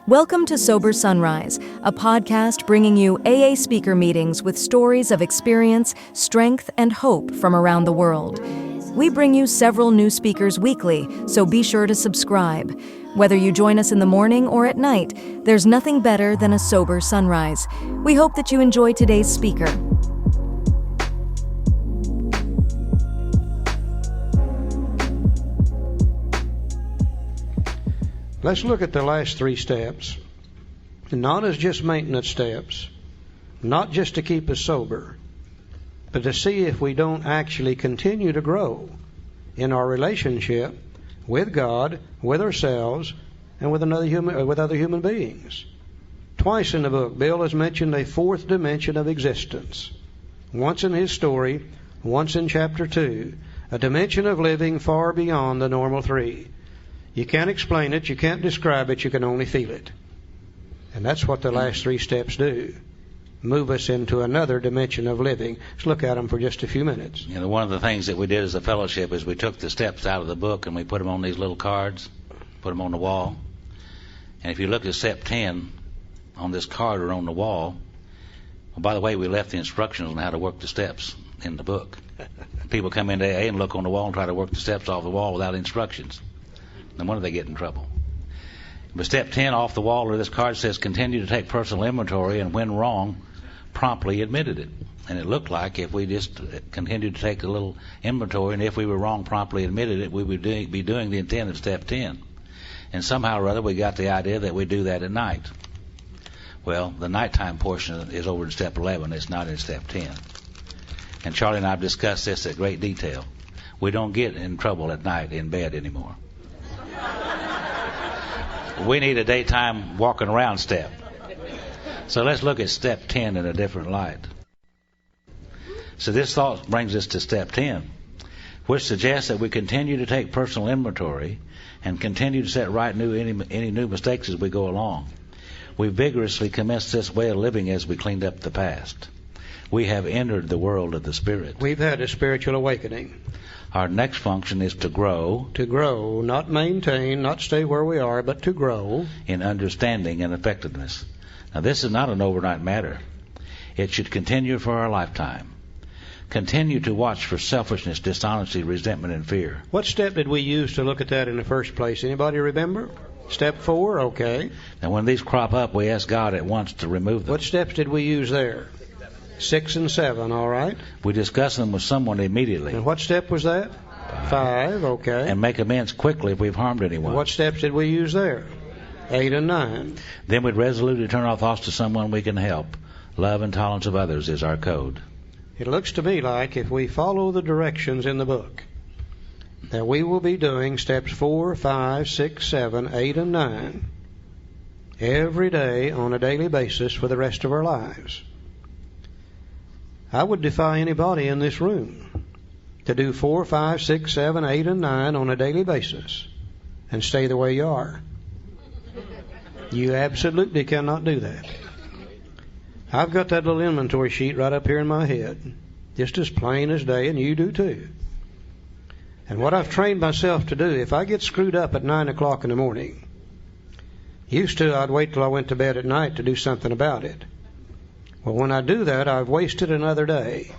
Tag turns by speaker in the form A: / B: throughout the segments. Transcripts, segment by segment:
A: Welcome to Sober Sunrise, a podcast bringing you AA speaker meetings with stories of experience, strength, and hope from around the world. We bring you several new speakers weekly, so be sure to subscribe. Whether you join us in the morning or at night, there's nothing better than a sober sunrise. We hope that you enjoy today's speaker.
B: Let's look at the last three steps, not as just maintenance steps, not just to keep us sober, but to see if we don't actually continue to grow in our relationship with God, with ourselves, and with other human beings. Twice in the book, Bill has mentioned a fourth dimension of existence. Once in his story, once in chapter 2, a dimension of living far beyond the normal three. You can't explain it, you can't describe it, you can only feel it. And that's what the last three steps do. Move us into another dimension of living. Let's look at them for just a few minutes.
C: You know, one of the things that we did as a fellowship is we took the steps out of the book and we put them on these little cards, put them on the wall. And if you look at step 10 on this card or on the wall, well, by the way, we left the instructions on how to work the steps in the book. People come into AA and look on the wall and try to work the steps off the wall without instructions. No wonder they get in trouble. But step 10 off the wall or this card says continue to take personal inventory and when wrong, promptly admitted it. And it looked like if we just continued to take a little inventory and if we were wrong, promptly admitted it, we would be doing the intent of step 10. And somehow or other we got the idea that we do that at night. Well, the nighttime portion is over in step 11. It's not in step 10. And Charlie and I have discussed this at great detail. We don't get in trouble at night in bed anymore. We need a daytime walking around step. So let's look at step 10 in a different light. So this thought brings us to step 10, which suggests that we continue to take personal inventory and continue to set right any new mistakes as we go along. We vigorously commenced this way of living as we cleaned up the past. We have entered the world of the Spirit.
B: We've had a spiritual awakening.
C: Our next function is to grow.
B: To grow, not maintain, not stay where we are, but to grow.
C: In understanding and effectiveness. Now this is not an overnight matter. It should continue for our lifetime. Continue to watch for selfishness, dishonesty, resentment, and fear.
B: What step did we use to look at that in the first place? Anybody remember? Step 4, okay.
C: Now when these crop up, we ask God at once to remove them.
B: What steps did we use there? 6 and 7, all right.
C: We discuss them with someone immediately.
B: And what step was that? 5, okay.
C: And make amends quickly if we've harmed anyone.
B: And what steps did we use there? 8 and 9.
C: Then we'd resolutely turn our thoughts to someone we can help. Love and tolerance of others is our code.
B: It looks to me like if we follow the directions in the book, that we will be doing steps 4, 5, 6, 7, 8, and 9 every day on a daily basis for the rest of our lives. I would defy anybody in this room to do 4, 5, 6, 7, 8, and 9 on a daily basis and stay the way you are. You absolutely cannot do that. I've got that little inventory sheet right up here in my head, just as plain as day, and you do too. And what I've trained myself to do, if I get screwed up at 9 o'clock in the morning, used to I'd wait till I went to bed at night to do something about it. Well, when I do that, I've wasted another day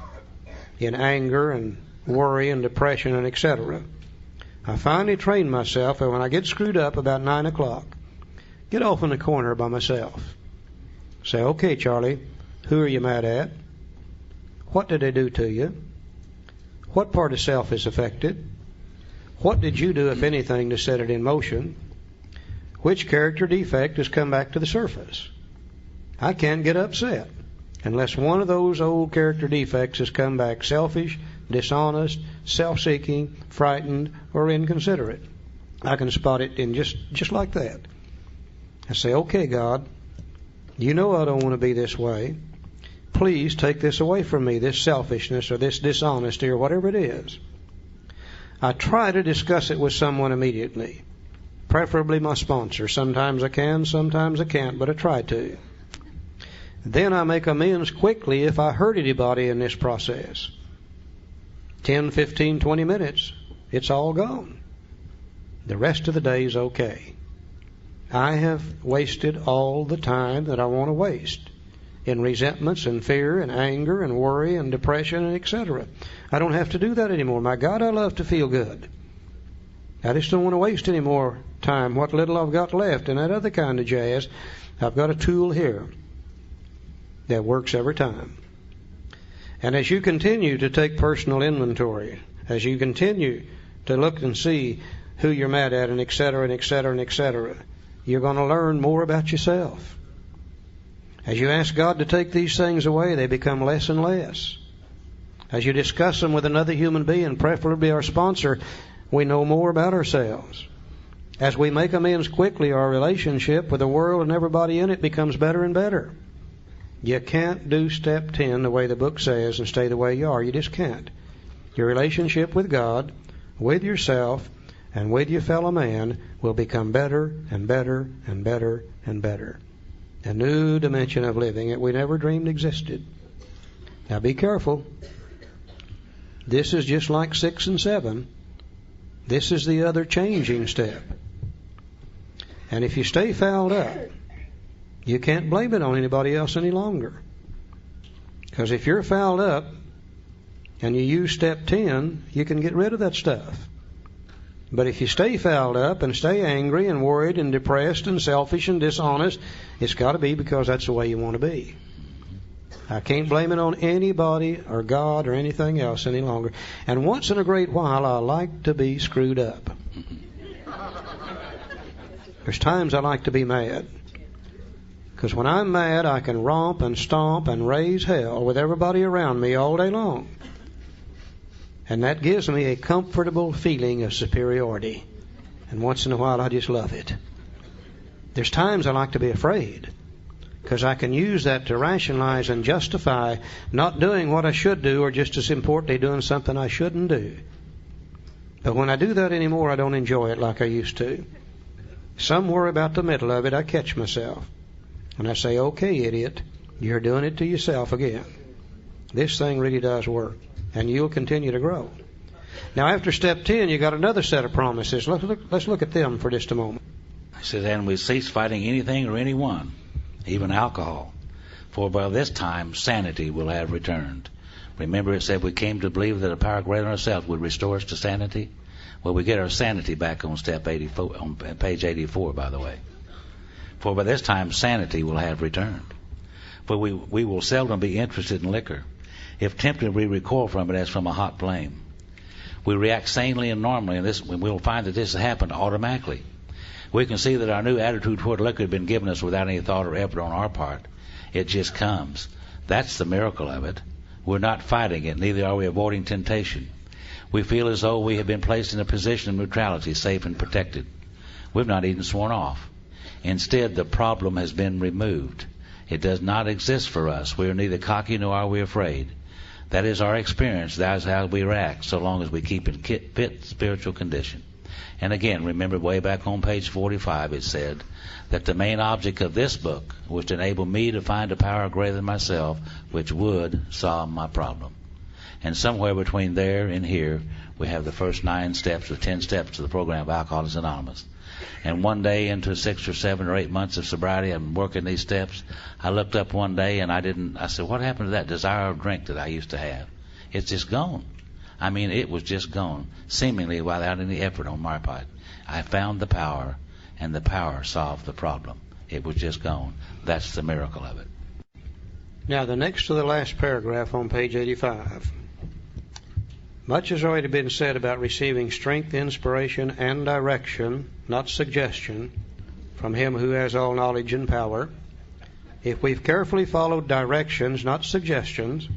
B: in anger and worry and depression and etc. I finally trained myself that when I get screwed up about 9 o'clock, get off in the corner by myself. Say, okay, Charlie, who are you mad at? What did they do to you? What part of self is affected? What did you do, if anything, to set it in motion? Which character defect has come back to the surface? I can't get upset unless one of those old character defects has come back selfish, dishonest, self-seeking, frightened, or inconsiderate. I can spot it in just like that. I say, okay, God, you know I don't want to be this way. Please take this away from me, this selfishness or this dishonesty or whatever it is. I try to discuss it with someone immediately, preferably my sponsor. Sometimes I can, sometimes I can't, but I try to. Then I make amends quickly if I hurt anybody in this process. 10, 15, 20 minutes, it's all gone. The rest of the day is okay. I have wasted all the time that I want to waste in resentments and fear and anger and worry and depression and etc. I don't have to do that anymore. My God, I love to feel good. I just don't want to waste any more time. What little I've got left and that other kind of jazz, I've got a tool here that works every time. And as you continue to take personal inventory, as you continue to look and see who you're mad at and etc. and etc. and etc., you're going to learn more about yourself. As you ask God to take these things away, they become less and less. As you discuss them with another human being, preferably our sponsor, we know more about ourselves. As we make amends quickly, our relationship with the world and everybody in it becomes better and better. You can't do step 10 the way the book says and stay the way you are. You just can't. Your relationship with God, with yourself, and with your fellow man will become better and better and better and better. A new dimension of living that we never dreamed existed. Now be careful. This is just like 6 and 7. This is the other changing step. And if you stay fouled up, you can't blame it on anybody else any longer. Because if you're fouled up and you use step 10, you can get rid of that stuff. But if you stay fouled up and stay angry and worried and depressed and selfish and dishonest, it's got to be because that's the way you want to be. I can't blame it on anybody or God or anything else any longer. And once in a great while, I like to be screwed up. There's times I like to be mad. Because when I'm mad, I can romp and stomp and raise hell with everybody around me all day long. And that gives me a comfortable feeling of superiority. And once in a while, I just love it. There's times I like to be afraid, because I can use that to rationalize and justify not doing what I should do, or just as importantly, doing something I shouldn't do. But when I do that anymore, I don't enjoy it like I used to. Somewhere about the middle of it, I catch myself. And I say, okay, idiot, you're doing it to yourself again. This thing really does work. And you'll continue to grow. Now, after step 10, you got another set of promises. Let's look at them for just a moment.
C: He says, and we cease fighting anything or anyone, even alcohol. For by this time, sanity will have returned. Remember it said we came to believe that a power greater than ourselves would restore us to sanity? Well, we get our sanity back on step 84, on page 84, by the way. For by this time, sanity will have returned. For we will seldom be interested in liquor. If tempted, we recoil from it as from a hot flame. We react sanely and normally, and we'll find that this has happened automatically. We can see that our new attitude toward liquor had been given us without any thought or effort on our part. It just comes. That's the miracle of it. We're not fighting it, neither are we avoiding temptation. We feel as though we have been placed in a position of neutrality, safe and protected. We've not even sworn off. Instead, the problem has been removed. It does not exist for us. We are neither cocky nor are we afraid. That is our experience. That is how we react, so long as we keep in fit spiritual condition. And again, remember way back on page 45, it said that the main object of this book was to enable me to find a power greater than myself, which would solve my problem. And somewhere between there and here, we have the first 9 steps or 10 steps to the program of Alcoholics Anonymous. And one day into 6 or 7 or 8 months of sobriety, I'm working these steps. I looked up one day and I said, what happened to that desire of drink that I used to have? It's just gone. I mean, it was just gone, seemingly without any effort on my part. I found the power, and the power solved the problem. It was just gone. That's the miracle of it.
B: Now, the next to the last paragraph on page 85. Much has already been said about receiving strength, inspiration, and direction, not suggestion, from Him who has all knowledge and power. If we've carefully followed directions, not suggestions,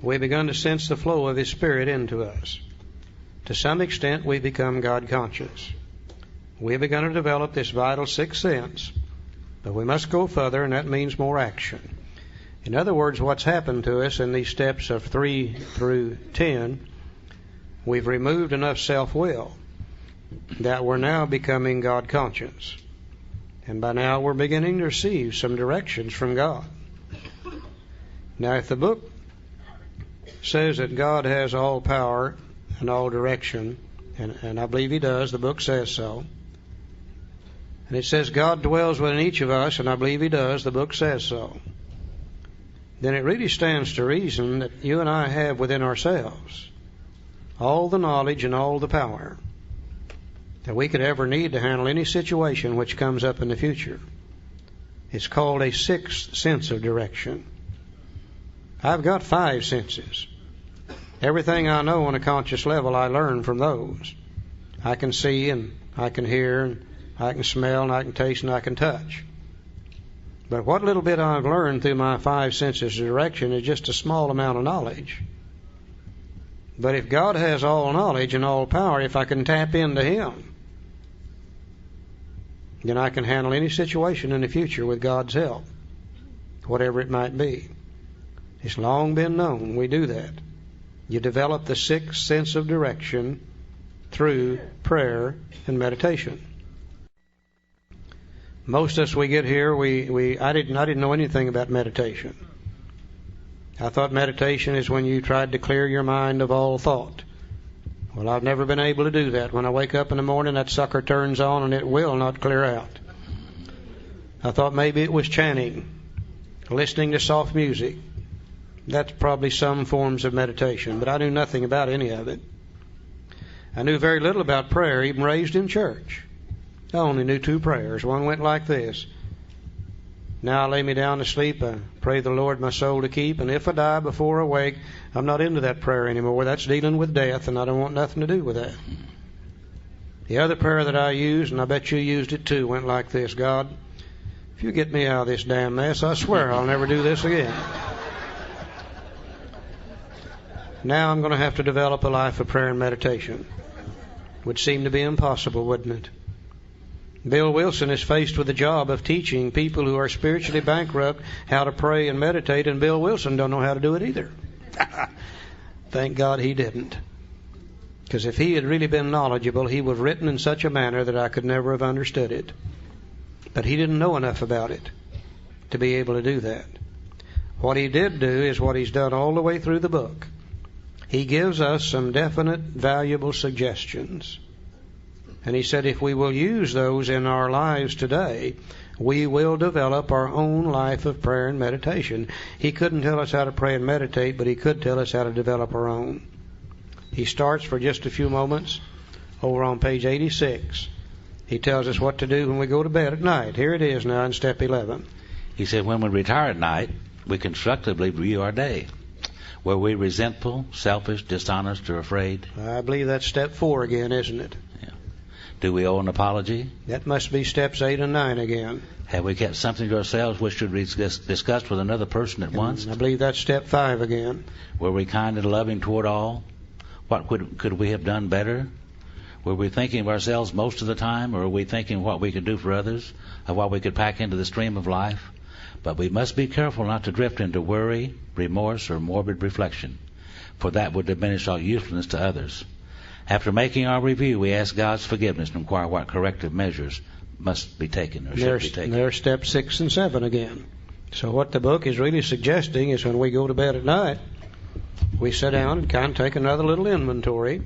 B: we've begun to sense the flow of His Spirit into us. To some extent, we've become God-conscious. We've begun to develop this vital sixth sense, but we must go further, and that means more action. In other words, what's happened to us in these steps of 3 through 10, we've removed enough self-will that we're now becoming God-conscious. And by now we're beginning to receive some directions from God. Now, if the book says that God has all power and all direction, And I believe He does. The book says so. And it says God dwells within each of us, and I believe He does. The book says so. Then it really stands to reason that you and I have within ourselves all the knowledge and all the power that we could ever need to handle any situation which comes up in the future. It's called a sixth sense of direction. I've got 5 senses. Everything I know on a conscious level, I learn from those. I can see, and I can hear, and I can smell, and I can taste, and I can touch. But what little bit I've learned through my 5 senses of direction is just a small amount of knowledge. But if God has all knowledge and all power, if I can tap into Him, then I can handle any situation in the future with God's help, whatever it might be. It's long been known we do that. You develop the 6th sense of direction through prayer and meditation. Most of us, we get here, I didn't know anything about meditation. I thought meditation is when you tried to clear your mind of all thought. Well, I've never been able to do that. When I wake up in the morning, that sucker turns on and it will not clear out. I thought maybe it was chanting, listening to soft music. That's probably some forms of meditation, but I knew nothing about any of it. I knew very little about prayer, even raised in church. I only knew 2 prayers. One went like this: Now I lay me down to sleep, I pray the Lord my soul to keep, and if I die before I wake, I'm not into that prayer anymore. That's dealing with death, and I don't want nothing to do with that. The other prayer that I used, and I bet you used it too, went like this: God, if you get me out of this damn mess, I swear I'll never do this again. Now I'm going to have to develop a life of prayer and meditation. Would seem to be impossible, wouldn't it? Bill Wilson is faced with the job of teaching people who are spiritually bankrupt how to pray and meditate, and Bill Wilson don't know how to do it either. Thank God he didn't. Because if he had really been knowledgeable, he would have written in such a manner that I could never have understood it. But he didn't know enough about it to be able to do that. What he did do is what he's done all the way through the book. He gives us some definite, valuable suggestions. And he said if we will use those in our lives today, we will develop our own life of prayer and meditation. He couldn't tell us how to pray and meditate, but he could tell us how to develop our own. He starts for just a few moments over on page 86. He tells us what to do when we go to bed at night. Here it is now in step 11.
C: He said when we retire at night, we constructively review our day. Were we resentful, selfish, dishonest, or afraid?
B: I believe that's step 4 again, isn't it?
C: Yeah. Do we owe an apology?
B: That must be steps 8 and 9 again.
C: Have we kept something to ourselves which should be discussed with another person at once?
B: I believe that's step 5 again.
C: Were we kind and loving toward all? What could we have done better? Were we thinking of ourselves most of the time, or were we thinking what we could do for others, of what we could pack into the stream of life? But we must be careful not to drift into worry, remorse, or morbid reflection, for that would diminish our usefulness to others. After making our review, we ask God's forgiveness and inquire what corrective measures must be taken or should be taken.
B: There's steps 6 and 7 again. So what the book is really suggesting is when we go to bed at night, we sit down and kind of take another little inventory.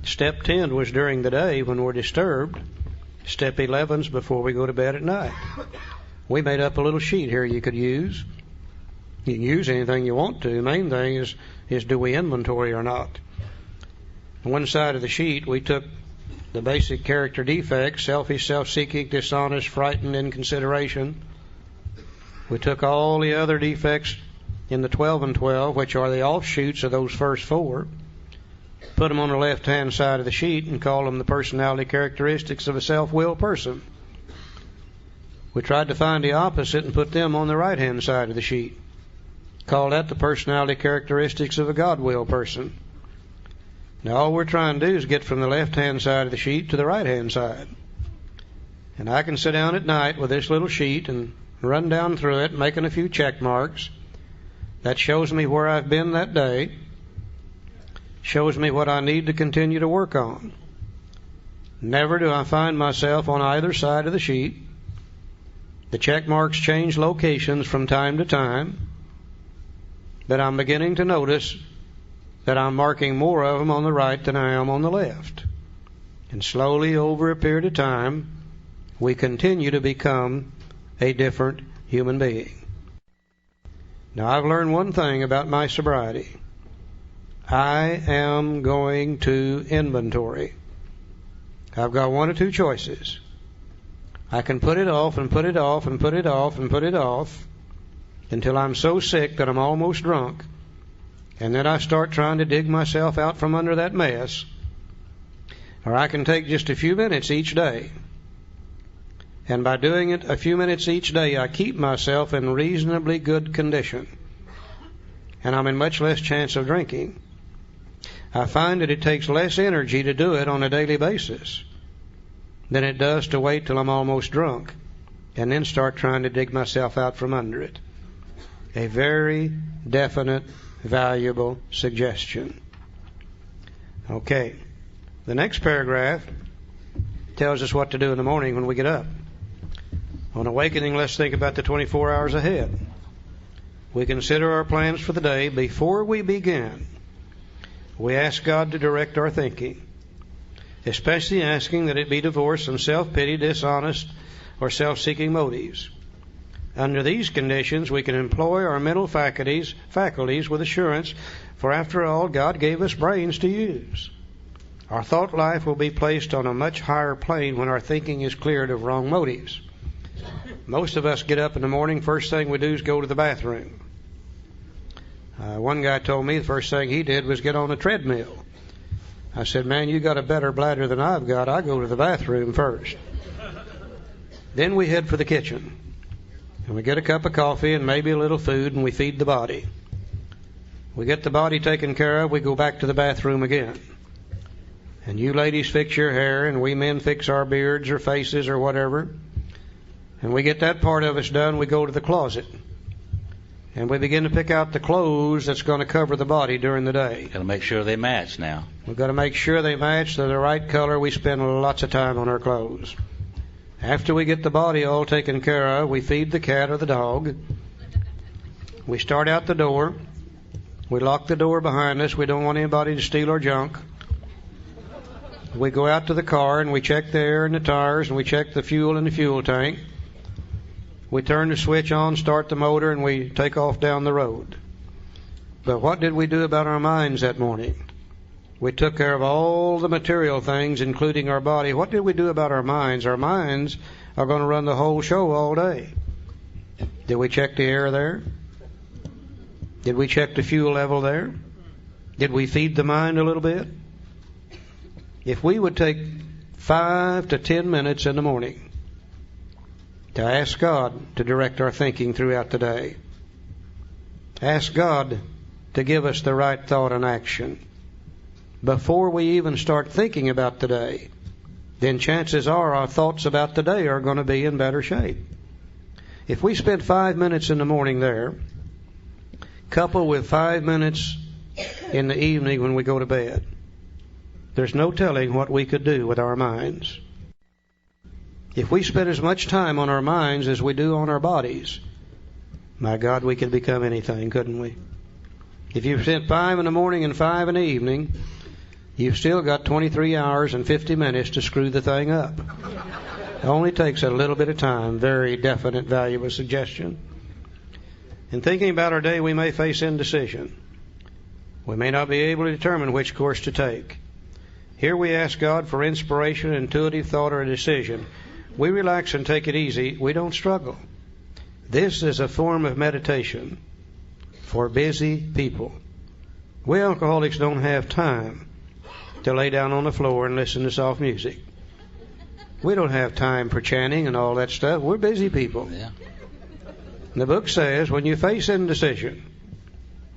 B: Step 10 was during the day when we're disturbed. Step 11 is before we go to bed at night. We made up a little sheet here you could use. You can use anything you want to. The main thing is do we inventory or not? On one side of the sheet, we took the basic character defects: selfish, self-seeking, dishonest, frightened, inconsideration. We took all the other defects in the 12 and 12, which are the offshoots of those first 4, put them on the left-hand side of the sheet and call them the personality characteristics of a self-willed person. We tried to find the opposite and put them on the right-hand side of the sheet. Call that the personality characteristics of a God-willed person. Now all we're trying to do is get from the left-hand side of the sheet to the right-hand side. And I can sit down at night with this little sheet and run down through it, making a few check marks. That shows me where I've been that day. Shows me what I need to continue to work on. Never do I find myself on either side of the sheet. The check marks change locations from time to time, but I'm beginning to notice that I'm marking more of them on the right than I am on the left. And slowly, over a period of time, we continue to become a different human being. Now, I've learned one thing about my sobriety. I am going to inventory. I've got one or two choices. I can put it off and put it off and put it off and put it off until I'm so sick that I'm almost drunk, and then I start trying to dig myself out from under that mess. Or I can take just a few minutes each day, and by doing it a few minutes each day, I keep myself in reasonably good condition, and I'm in much less chance of drinking. I find that it takes less energy to do it on a daily basis than it does to wait till I'm almost drunk and then start trying to dig myself out from under it. A very definite, valuable suggestion. Okay, the next paragraph tells us what to do in the morning when we get up. On awakening, let's think about the 24 hours ahead. We consider our plans for the day. Before we begin, we ask God to direct our thinking, especially asking that it be divorced from self-pity, dishonest, or self-seeking motives. Under these conditions, we can employ our mental faculties with assurance, for after all, God gave us brains to use. Our thought life will be placed on a much higher plane when our thinking is cleared of wrong motives. Most of us get up in the morning, first thing we do is go to the bathroom. One guy told me the first thing he did was get on a treadmill. I said, man, you got a better bladder than I've got. I go to the bathroom first. Then we head for the kitchen. And we get a cup of coffee and maybe a little food, and we feed the body. We get the body taken care of, we go back to the bathroom again. And you ladies fix your hair, and we men fix our beards or faces or whatever. And we get that part of us done, we go to the closet. And we begin to pick out the clothes that's going to cover the body during the day.
C: Got to make sure they match now.
B: We've got to make sure they match. They're the right color. We spend lots of time on our clothes. After we get the body all taken care of, we feed the cat or the dog. We start out the door. We lock the door behind us. We don't want anybody to steal our junk. We go out to the car and we check the air and the tires, and we check the fuel in the fuel tank. We turn the switch on, start the motor, and we take off down the road. But what did we do about our minds that morning? We took care of all the material things, including our body. What did we do about our minds? Our minds are going to run the whole show all day. Did we check the air there? Did we check the fuel level there? Did we feed the mind a little bit? If we would take 5 to 10 minutes in the morning to ask God to direct our thinking throughout the day, ask God to give us the right thought and action before we even start thinking about the day, then chances are our thoughts about the day are going to be in better shape. If we spend 5 minutes in the morning there, coupled with 5 minutes in the evening when we go to bed, there's no telling what we could do with our minds. If we spend as much time on our minds as we do on our bodies, my God, we could become anything, couldn't we? If you've spent 5 in the morning and 5 in the evening, you've still got 23 hours and 50 minutes to screw the thing up. It only takes a little bit of time. Very definite, valuable suggestion. In thinking about our day, we may face indecision. We may not be able to determine which course to take. Here we ask God for inspiration, intuitive thought, or a decision. We relax and take it easy. We don't struggle. This is a form of meditation for busy people. We alcoholics don't have time to lay down on the floor and listen to soft music. We don't have time for chanting and all that stuff. We're busy people.
C: Yeah.
B: The book says when you face indecision,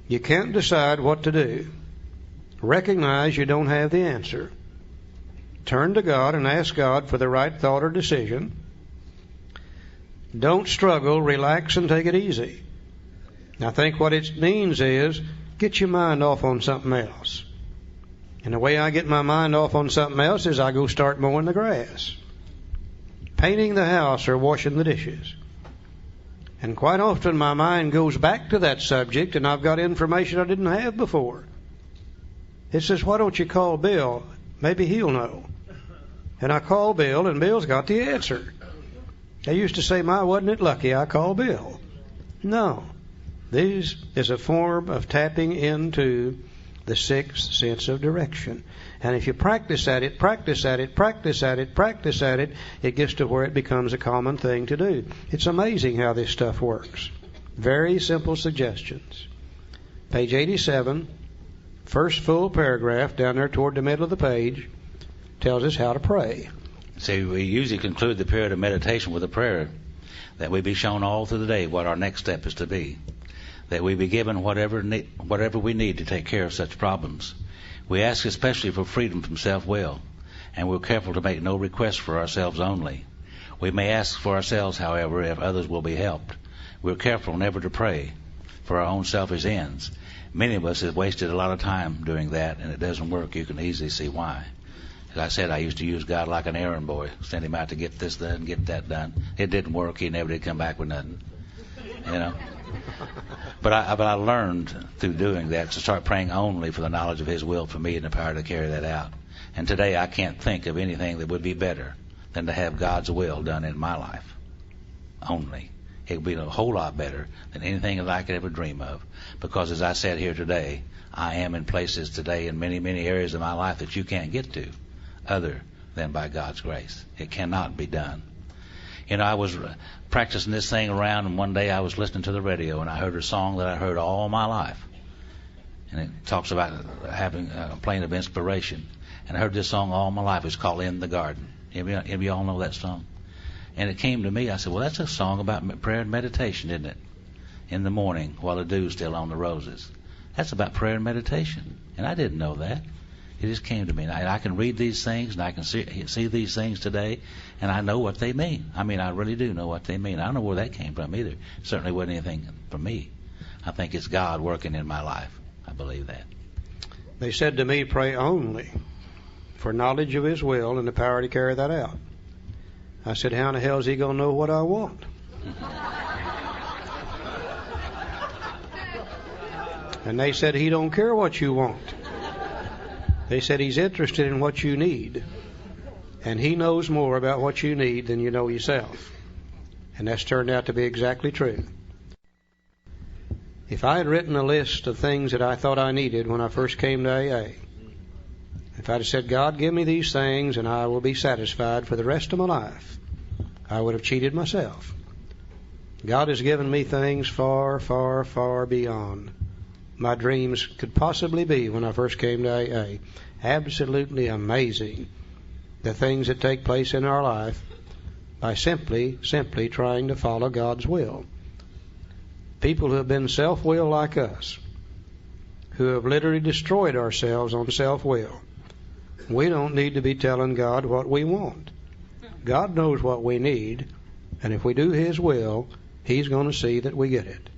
B: you can't decide what to do. Recognize you don't have the answer. Turn to God and ask God for the right thought or decision. Don't struggle, relax, and take it easy. I think what it means is get your mind off on something else. And the way I get my mind off on something else is I go start mowing the grass, painting the house, or washing the dishes. And quite often my mind goes back to that subject, and I've got information I didn't have before. It says, why don't you call Bill? Maybe he'll know. And I called Bill, and Bill's got the answer. They used to say, "My, wasn't it lucky I called Bill?" No. This is a form of tapping into the sixth sense of direction. And if you practice at it, it gets to where it becomes a common thing to do. It's amazing how this stuff works. Very simple suggestions. Page 87, first full paragraph down there toward the middle of the page, tells us how to pray.
C: See, we usually conclude the period of meditation with a prayer, that we be shown all through the day what our next step is to be, that we be given whatever we need to take care of such problems. We ask especially for freedom from self-will, and we're careful to make no requests for ourselves only. We may ask for ourselves, however, if others will be helped. We're careful never to pray for our own selfish ends. Many of us have wasted a lot of time doing that, and it doesn't work. You can easily see why. As I said, I used to use God like an errand boy, send him out to get this done, get that done. It didn't work. He never did come back with nothing, you know. But I learned through doing that to start praying only for the knowledge of His will for me and the power to carry that out. And today I can't think of anything that would be better than to have God's will done in my life. Only. It would be a whole lot better than anything that I could ever dream of. Because as I said here today, I am in places today in many, many areas of my life that you can't get to other than by God's grace. It cannot be done. You know, I was practicing this thing around, and one day I was listening to the radio, and I heard a song that I heard all my life. And it talks about having a plane of inspiration. And I heard this song all my life. It's called In the Garden. Any of you all know that song? And it came to me, I said, well, that's a song about prayer and meditation, isn't it? In the morning, while the dew's still on the roses. That's about prayer and meditation. And I didn't know that. It just came to me. And I can read these things, and I can see these things today, and I know what they mean. I mean, I really do know what they mean. I don't know where that came from either. It certainly wasn't anything from me. I think it's God working in my life. I believe that.
B: They said to me, pray only for knowledge of His will and the power to carry that out. I said, how in the hell is He going to know what I want? And they said, He don't care what you want. They said He's interested in what you need. And He knows more about what you need than you know yourself. And that's turned out to be exactly true. If I had written a list of things that I thought I needed when I first came to AA, if I'd have said, God, give me these things and I will be satisfied for the rest of my life, I would have cheated myself. God has given me things far, far, far beyond my dreams could possibly be when I first came to AA. Absolutely amazing, the things that take place in our life by simply trying to follow God's will. People who have been self-will like us, who have literally destroyed ourselves on self-will. We don't need to be telling God what we want. God knows what we need, and if we do His will, He's going to see that we get it.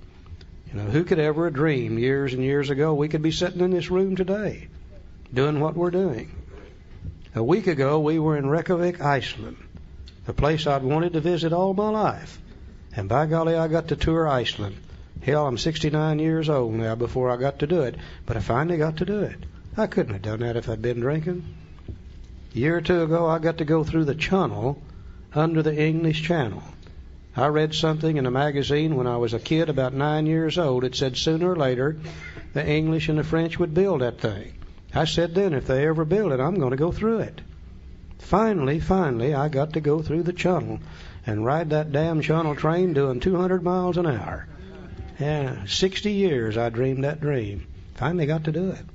B: You know, who could ever have dreamed years and years ago we could be sitting in this room today doing what we're doing? A week ago we were in Reykjavik, Iceland, a place I'd wanted to visit all my life. And by golly, I got to tour Iceland. Hell, I'm 69 years old now before I got to do it, but I finally got to do it. I couldn't have done that if I'd been drinking. A year or two ago I got to go through the channel under the English Channel. I read something in a magazine when I was a kid, about 9 years old. It said sooner or later the English and the French would build that thing. I said then, if they ever build it, I'm going to go through it. Finally, I got to go through the channel and ride that damn channel train doing 200 miles an hour. Yeah, 60 years I dreamed that dream. Finally got to do it.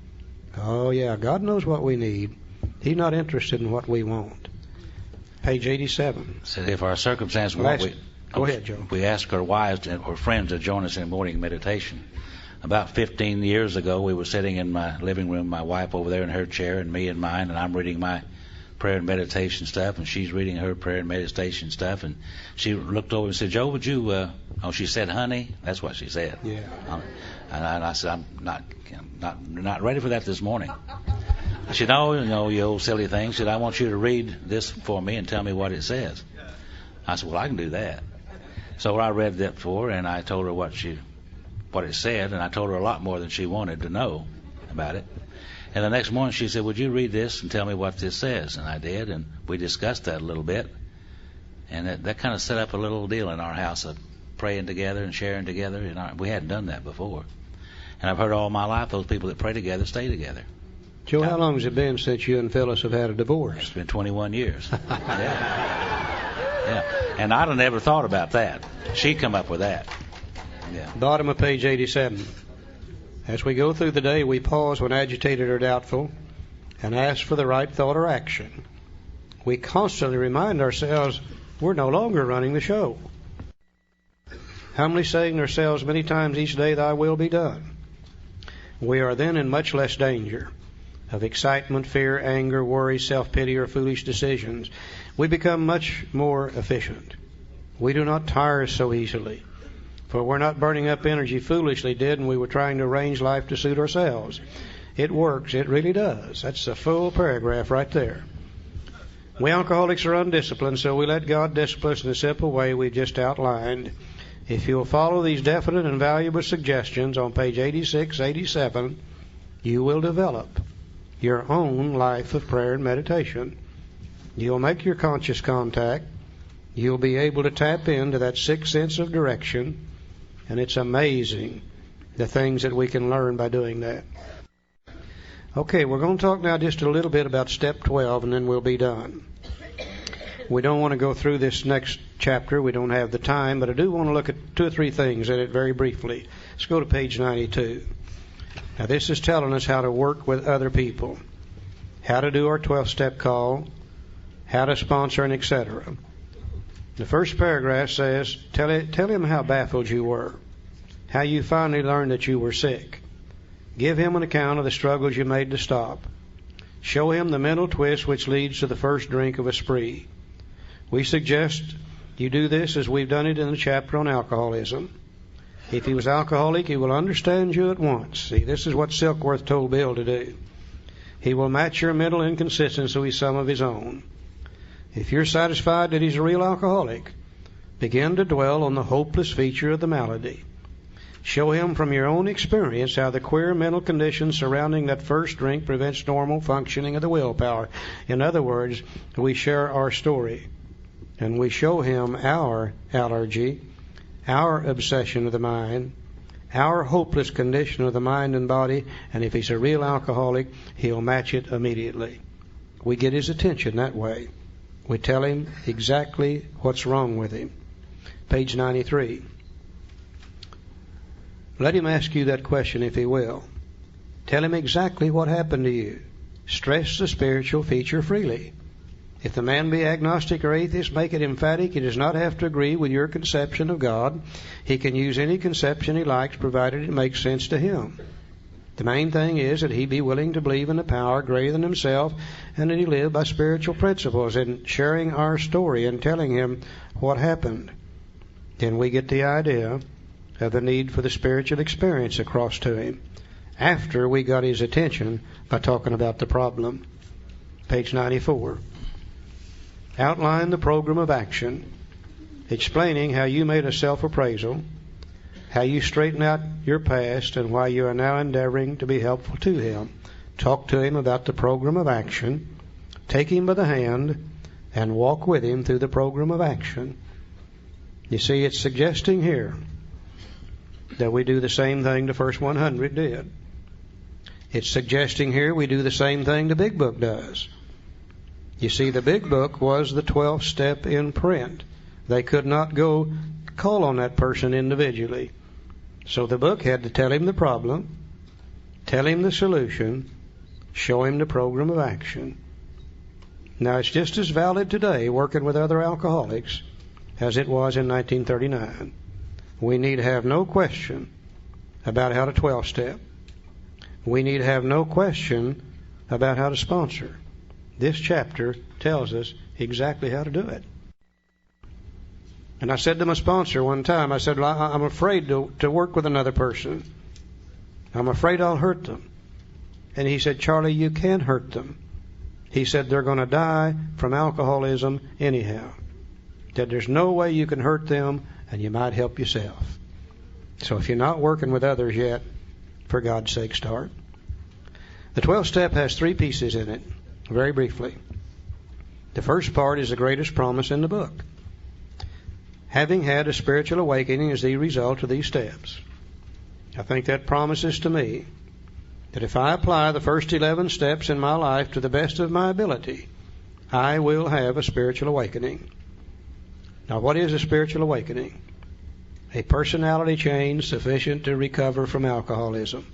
B: Oh, yeah, God knows what we need. He's not interested in what we want. Page 87.
C: So if our circumstances
B: Go ahead, Joe.
C: We ask our wives or friends to join us in morning meditation. About 15 years ago, we were sitting in my living room, my wife over there in her chair and me in mine, and I'm reading my prayer and meditation stuff, and she's reading her prayer and meditation stuff, and she looked over and said, Joe, would you, she said, honey, that's what she said.
B: Yeah.
C: And I said, I'm not ready for that this morning. She said, no, you old silly thing. She said, I want you to read this for me and tell me what it says. I said, well, I can do that. So I read that for her, and I told her what it said, and I told her a lot more than she wanted to know about it. And the next morning she said, would you read this and tell me what this says? And I did, and we discussed that a little bit. And that kind of set up a little deal in our house of praying together and sharing together. And we hadn't done that before. And I've heard all my life those people that pray together stay together.
B: Joe, how long has it been since you and Phyllis have had a divorce?
C: It's been 21 years. Yeah. And I'd have never thought about that. She'd come up with that. Yeah.
B: Bottom of page 87. As we go through the day, we pause when agitated or doubtful and ask for the right thought or action. We constantly remind ourselves we're no longer running the show. Humbly saying to ourselves many times each day, thy will be done. We are then in much less danger of excitement, fear, anger, worry, self-pity, or foolish decisions. We become much more efficient. We do not tire so easily, for we're not burning up energy foolishly did, and we were trying to arrange life to suit ourselves. It works. It really does. That's a full paragraph right there. We alcoholics are undisciplined, so we let God discipline us in the simple way we just outlined. If you'll follow these definite and valuable suggestions on page 86, 87, you will develop your own life of prayer and meditation. You'll make your conscious contact. You'll be able to tap into that sixth sense of direction, and it's amazing the things that we can learn by doing that. Okay, we're going to talk now just a little bit about step 12, and then we'll be done. We don't want to go through this next chapter. We don't have the time, but I do want to look at 2 or 3 things in it very briefly. Let's go to page 92. Now, this is telling us how to work with other people, how to do our 12-step call, how to sponsor, and etc. The first paragraph says, tell him how baffled you were, how you finally learned that you were sick. Give him an account of the struggles you made to stop. Show him the mental twist which leads to the first drink of a spree. We suggest you do this as we've done it in the chapter on alcoholism. If he was alcoholic, he will understand you at once. See, this is what Silkworth told Bill to do. He will match your mental inconsistency with some of his own. If you're satisfied that he's a real alcoholic, begin to dwell on the hopeless feature of the malady. Show him from your own experience how the queer mental conditions surrounding that first drink prevents normal functioning of the willpower. In other words, we share our story, and we show him our allergy, our obsession of the mind, our hopeless condition of the mind and body, and if he's a real alcoholic, he'll match it immediately. We get his attention that way. We tell him exactly what's wrong with him. Page 93. Let him ask you that question if he will. Tell him exactly what happened to you. Stress the spiritual feature freely. If the man be agnostic or atheist, make it emphatic. He does not have to agree with your conception of God. He can use any conception he likes, provided it makes sense to him. The main thing is that he be willing to believe in a power greater than himself, and that he live by spiritual principles. In sharing our story and telling him what happened, then we get the idea of the need for the spiritual experience across to him, after we got his attention by talking about the problem. Page 94. Outline the program of action, explaining how you made a self-appraisal, how you straighten out your past, and why you are now endeavoring to be helpful to him. Talk to him about the program of action. Take him by the hand and walk with him through the program of action. You see, it's suggesting here that we do the same thing the first 100 did. It's suggesting here we do the same thing the Big Book does. You see, the Big Book was the 12th step in print. They could not go call on that person individually. So the book had to tell him the problem, tell him the solution, show him the program of action. Now, it's just as valid today, working with other alcoholics, as it was in 1939. We need have no question about how to 12-step. We need have no question about how to sponsor. This chapter tells us exactly how to do it. And I said to my sponsor one time, I said, well, I'm afraid to work with another person. I'm afraid I'll hurt them. And he said, Charlie, you can't hurt them. He said, they're going to die from alcoholism anyhow. That there's no way you can hurt them, and you might help yourself. So if you're not working with others yet, for God's sake, start. The 12th step has 3 pieces in it, very briefly. The first part is the greatest promise in the book. Having had a spiritual awakening as the result of these steps. I think that promises to me that if I apply the first 11 steps in my life to the best of my ability, I will have a spiritual awakening. Now, what is a spiritual awakening? A personality change sufficient to recover from alcoholism.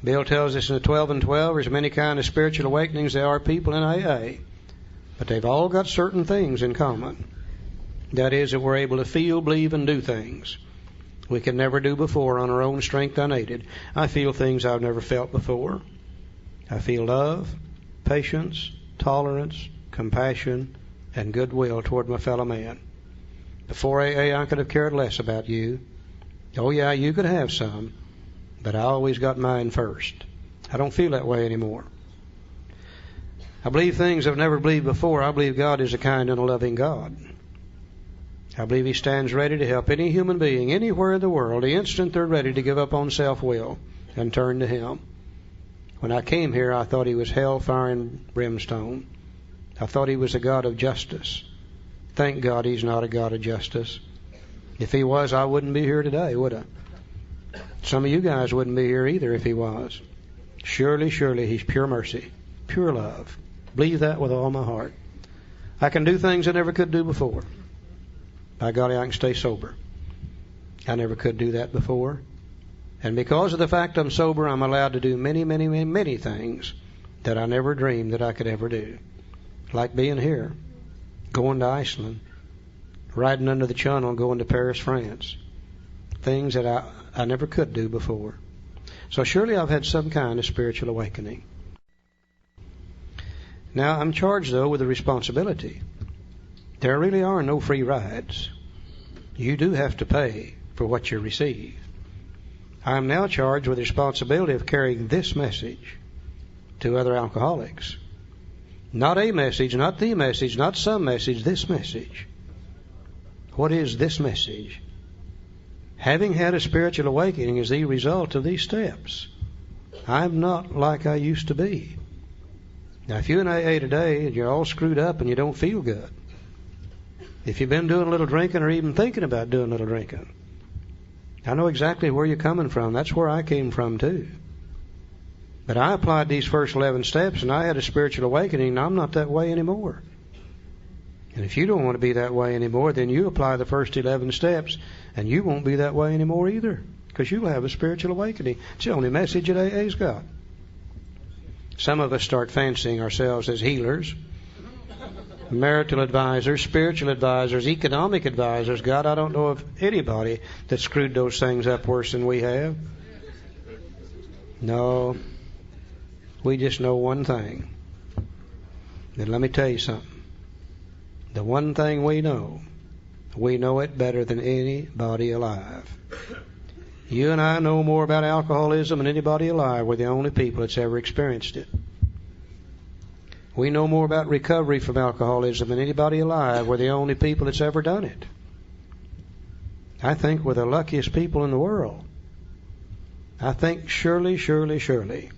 B: Bill tells us in the 12 and 12, there's many kinds of spiritual awakenings. There are people in AA, but they've all got certain things in common. That is, that we're able to feel, believe, and do things we could never do before on our own strength unaided. I feel things I've never felt before. I feel love, patience, tolerance, compassion, and goodwill toward my fellow man. Before AA, I could have cared less about you. Oh yeah, you could have some, but I always got mine first. I don't feel that way anymore. I believe things I've never believed before. I believe God is a kind and a loving God. I believe He stands ready to help any human being anywhere in the world the instant they're ready to give up on self-will and turn to Him. When I came here, I thought He was hellfire and brimstone. I thought He was a God of justice. Thank God He's not a God of justice. If He was, I wouldn't be here today, would I? Some of you guys wouldn't be here either if He was. Surely, surely He's pure mercy, pure love. Believe that with all my heart. I can do things I never could do before. By golly, I can stay sober. I never could do that before. And because of the fact I'm sober, I'm allowed to do many, many, many, many things that I never dreamed that I could ever do. Like being here, going to Iceland, riding under the Channel, going to Paris, France. Things that I never could do before. So surely I've had some kind of spiritual awakening. Now, I'm charged, though, with a responsibility. There really are no free rides. You do have to pay for what you receive. I am now charged with the responsibility of carrying this message to other alcoholics. Not a message, not the message, not some message, this message. What is this message? Having had a spiritual awakening is the result of these steps. I'm not like I used to be. Now, if you're in AA today and you're all screwed up and you don't feel good, if you've been doing a little drinking or even thinking about doing a little drinking, I know exactly where you're coming from. That's where I came from too. But I applied these first 11 steps and I had a spiritual awakening, and I'm not that way anymore. And if you don't want to be that way anymore, then you apply the first 11 steps and you won't be that way anymore either, because you'll have a spiritual awakening. It's the only message that AA's got. Some of us start fancying ourselves as healers, marital advisors, spiritual advisors, economic advisors. God, I don't know of anybody that screwed those things up worse than we have. No, we just know one thing. And let me tell you something. The one thing we know it better than anybody alive. You and I know more about alcoholism than anybody alive. We're the only people that's ever experienced it. We know more about recovery from alcoholism than anybody alive. We're the only people that's ever done it. I think we're the luckiest people in the world. I think surely, surely, surely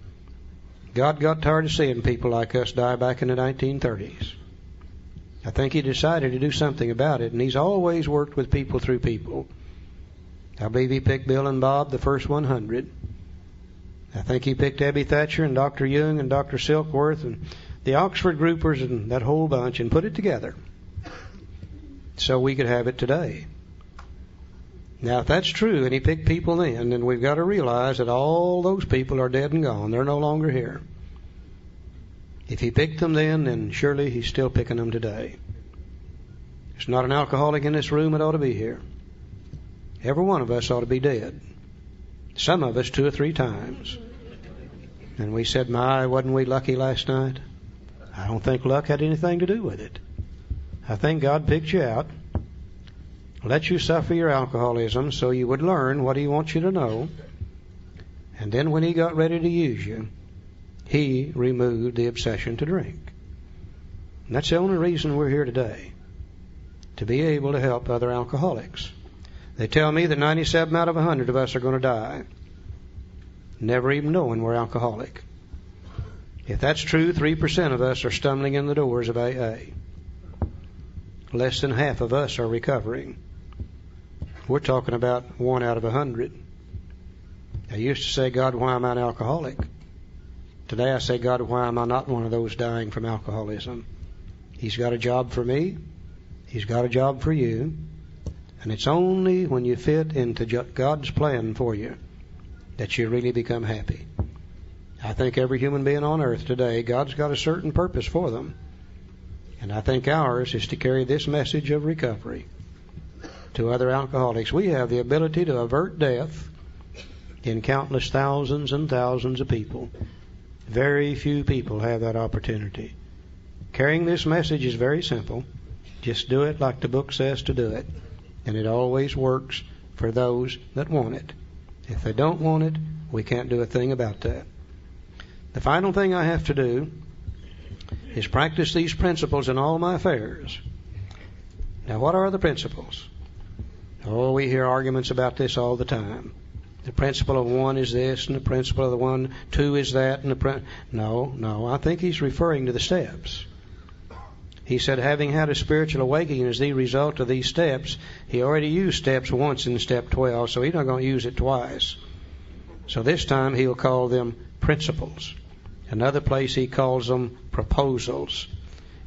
B: God got tired of seeing people like us die back in the 1930s. I think He decided to do something about it, and He's always worked with people through people. I believe He picked Bill and Bob, the first 100. I think He picked Abby Thatcher and Dr. Young and Dr. Silkworth and the Oxford groupers and that whole bunch, and put it together so we could have it today. Now, if that's true, and He picked people then we've got to realize that all those people are dead and gone. They're no longer here. If He picked them then surely He's still picking them today. There's not an alcoholic in this room that ought to be here. Every one of us ought to be dead. Some of us 2 or 3 times. And we said, my, wasn't we lucky last night? I don't think luck had anything to do with it. I think God picked you out, let you suffer your alcoholism so you would learn what He wants you to know. And then when He got ready to use you, He removed the obsession to drink. And that's the only reason we're here today, to be able to help other alcoholics. They tell me that 97 out of 100 of us are going to die, never even knowing we're alcoholic. If that's true, 3% of us are stumbling in the doors of AA. Less than half of us are recovering. We're talking about 1 out of 100. I used to say, God, why am I an alcoholic? Today I say, God, why am I not one of those dying from alcoholism? He's got a job for me. He's got a job for you. And it's only when you fit into God's plan for you that you really become happy. I think every human being on earth today, God's got a certain purpose for them. And I think ours is to carry this message of recovery to other alcoholics. We have the ability to avert death in countless thousands and thousands of people. Very few people have that opportunity. Carrying this message is very simple. Just do it like the book says to do it. And it always works for those that want it. If they don't want it, we can't do a thing about that. The final thing I have to do is practice these principles in all my affairs. Now, what are the principles? Oh, we hear arguments about this all the time. The principle of one is this, and the principle of the one, two is that, and No, I think he's referring to the steps. He said, having had a spiritual awakening as the result of these steps, he already used steps once in step 12, so he's not going to use it twice. So this time he'll call them principles. Another place he calls them proposals.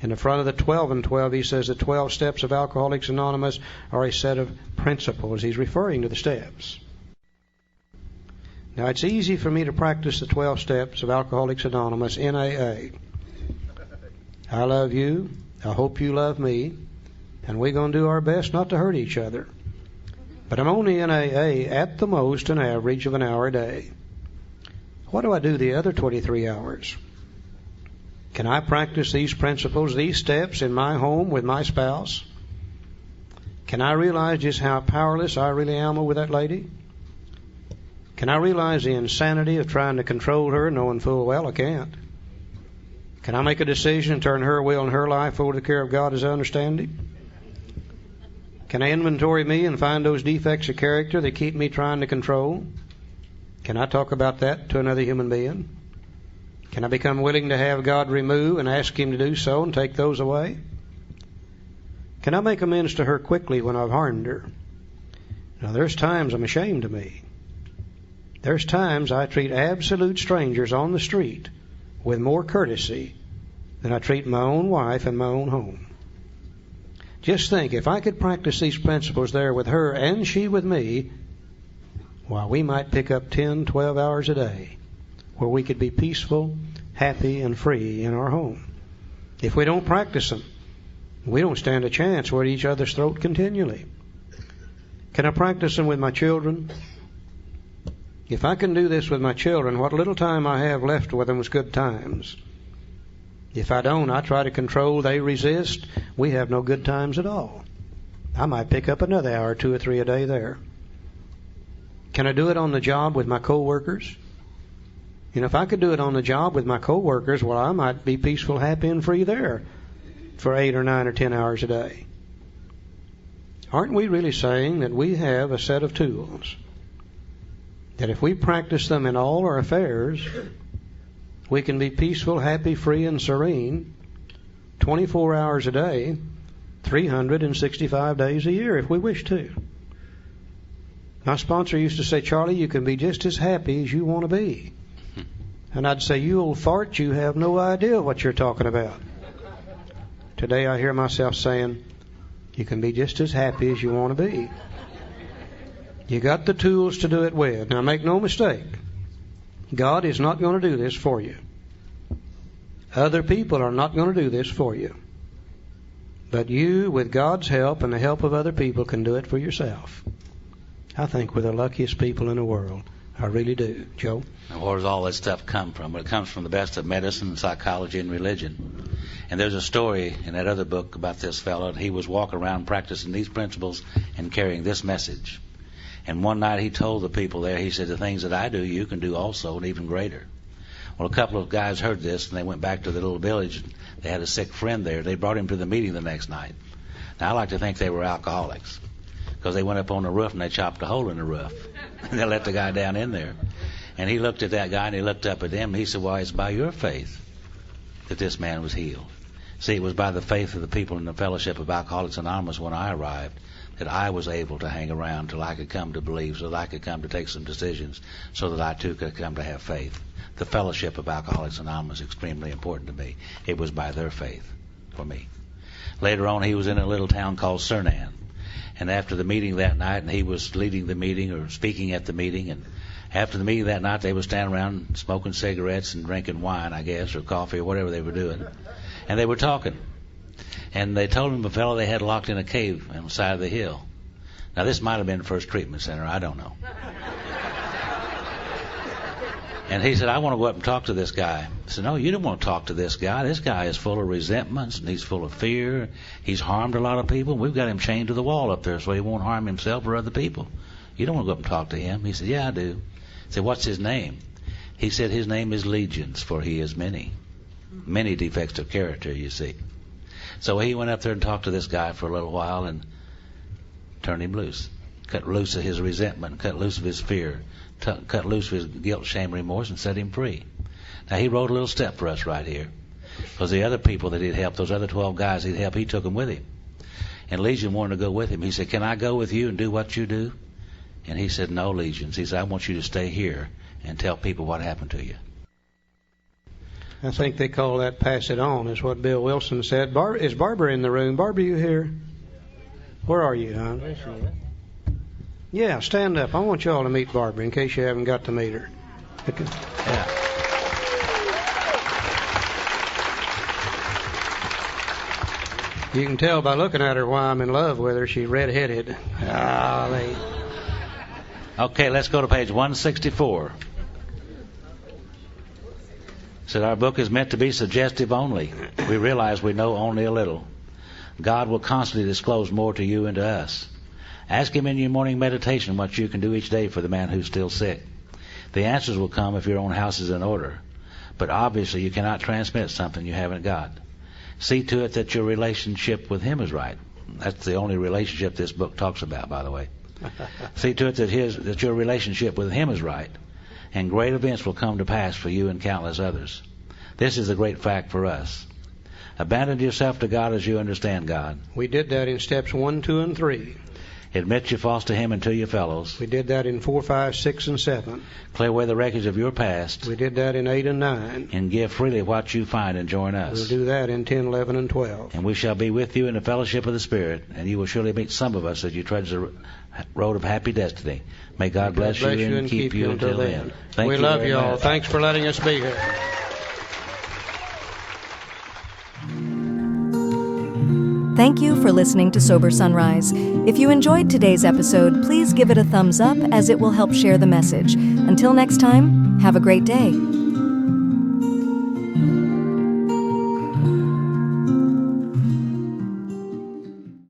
B: In the front of the 12 and 12, he says the 12 steps of Alcoholics Anonymous are a set of principles. He's referring to the steps. Now, it's easy for me to practice the 12 steps of Alcoholics Anonymous in AA. I love you. I hope you love me. And we're going to do our best not to hurt each other. But I'm only in AA at the most an average of an hour a day. What do I do the other 23 hours? Can I practice these principles, these steps in my home with my spouse? Can I realize just how powerless I really am with that lady? Can I realize the insanity of trying to control her knowing full well I can't? Can I make a decision and turn her will and her life over to the care of God as I understand Him? Can I inventory me and find those defects of character that keep me trying to control? Can I talk about that to another human being? Can I become willing to have God remove and ask Him to do so and take those away? Can I make amends to her quickly when I've harmed her? Now, there's times I'm ashamed of me. There's times I treat absolute strangers on the street with more courtesy than I treat my own wife in my own home. Just think, if I could practice these principles there with her and she with me, why, we might pick up 10, 12 hours a day where we could be peaceful, happy, and free in our home. If we don't practice them, we don't stand a chance. We're at each other's throat continually. Can I practice them with my children? If I can do this with my children, what little time I have left with them is good times. If I don't, I try to control, they resist, we have no good times at all. I might pick up another hour, 2 or 3 a day there. Can I do it on the job with my co-workers? If I could do it on the job with my co-workers, well, I might be peaceful, happy, and free there for 8 or 9 or 10 hours a day. Aren't we really saying that we have a set of tools that if we practice them in all our affairs, we can be peaceful, happy, free, and serene 24 hours a day, 365 days a year if we wish to? My sponsor used to say, Charlie, you can be just as happy as you want to be. And I'd say, you old fart, you have no idea what you're talking about. Today I hear myself saying, you can be just as happy as you want to be. You got the tools to do it with. Now make no mistake, God is not going to do this for you. Other people are not going to do this for you. But you, with God's help and the help of other people, can do it for yourself. I think we're the luckiest people in the world. I really do. Joe?
C: Now, where does all that stuff come from? Well, it comes from the best of medicine, psychology, and religion. And there's a story in that other book about this fellow, and he was walking around practicing these principles and carrying this message. And one night he told the people there, he said, the things that I do, you can do also, and even greater. Well, a couple of guys heard this, and they went back to the little village. They had a sick friend there. They brought him to the meeting the next night. Now, I like to think they were alcoholics, because they went up on the roof and they chopped a hole in the roof. And they let the guy down in there. And he looked at that guy and he looked up at him and he said, well, it's by your faith that this man was healed. See, it was by the faith of the people in the Fellowship of Alcoholics Anonymous when I arrived that I was able to hang around till I could come to believe, so that I could come to take some decisions, so that I too could come to have faith. The Fellowship of Alcoholics Anonymous is extremely important to me. It was by their faith for me. Later on, he was in a little town called Cernan. And after the meeting that night, and he was leading the meeting or speaking at the meeting, and after the meeting that night, they were standing around smoking cigarettes and drinking wine, I guess, or coffee or whatever they were doing. And they were talking. And they told him a fellow they had locked in a cave on the side of the hill. Now, this might have been the First Treatment Center. I don't know. And he said, I want to go up and talk to this guy. I said, no, you don't want to talk to this guy. This guy is full of resentments, and he's full of fear. He's harmed a lot of people. We've got him chained to the wall up there so he won't harm himself or other people. You don't want to go up and talk to him. He said, yeah, I do. I said, what's his name? He said, his name is Legions, for he is many. Many defects of character, you see. So he went up there and talked to this guy for a little while and turned him loose. Cut loose of his resentment, cut loose of his fear, cut loose of his guilt, shame, remorse, and set him free. Now, he wrote a little step for us right here. Because the other people that he'd helped, those other 12 guys he'd helped, he took them with him. And Legion wanted to go with him. He said, can I go with you and do what you do? And he said, no, Legions. He said, I want you to stay here and tell people what happened to you.
B: I think they call that pass it on, is what Bill Wilson said. Is Barbara in the room? Barbara, you here? Where are you, hon? Yeah, stand up. I want you all to meet Barbara in case you haven't got to meet her. Okay.
C: Yeah.
B: You can tell by looking at her why I'm in love with her. She's red-headed. Golly.
C: Okay, let's go to page 164. Said our book is meant to be suggestive only. We realize we know only a little. God will constantly disclose more to you and to us. Ask him in your morning meditation what you can do each day for the man who's still sick. The answers will come if your own house is in order. But obviously you cannot transmit something you haven't got. See to it that your relationship with him is right. That's the only relationship this book talks about, by the way. See to it that your relationship with him is right. And great events will come to pass for you and countless others. This is a great fact for us. Abandon yourself to God as you understand God.
B: We did that in steps 1, 2, and 3.
C: Admit your faults to him and to your fellows.
B: We did that in 4, 5, 6, and 7.
C: Clear away the wreckage of your past.
B: We did that in 8 and 9.
C: And give freely what you find and join us.
B: We'll do that in 10, 11, and 12.
C: And we shall be with you in the fellowship of the Spirit, and you will surely meet some of us as you trudge the road of happy destiny. May God bless you and keep you until then.
B: We love you all. Thanks for letting us be here.
A: Thank you for listening to Sober Sunrise. If you enjoyed today's episode, please give it a thumbs up as it will help share the message. Until next time, have a great day.